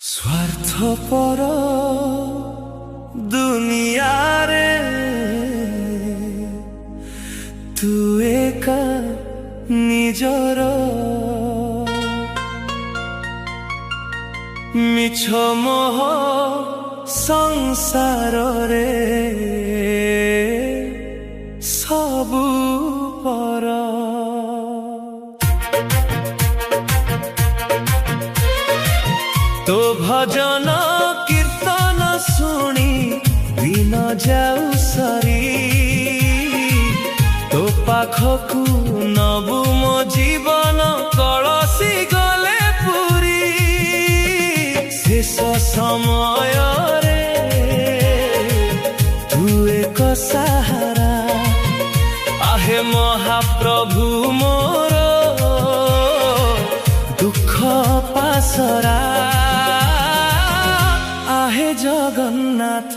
স্বার্থপর দুনিয়ারে তু একা নিজর মিছ মোহ সংসারে সবু পর তো ভজন কীর্তন শুনি দিন যাও সরি তো পাখকু নবু মো জীবন কলসি গলে পুরি শেষ সমୟରେ তু এক সাহারা আহে মহাপ্রভু মোর দুঃখ পাসরা আহে জগন্নাথ।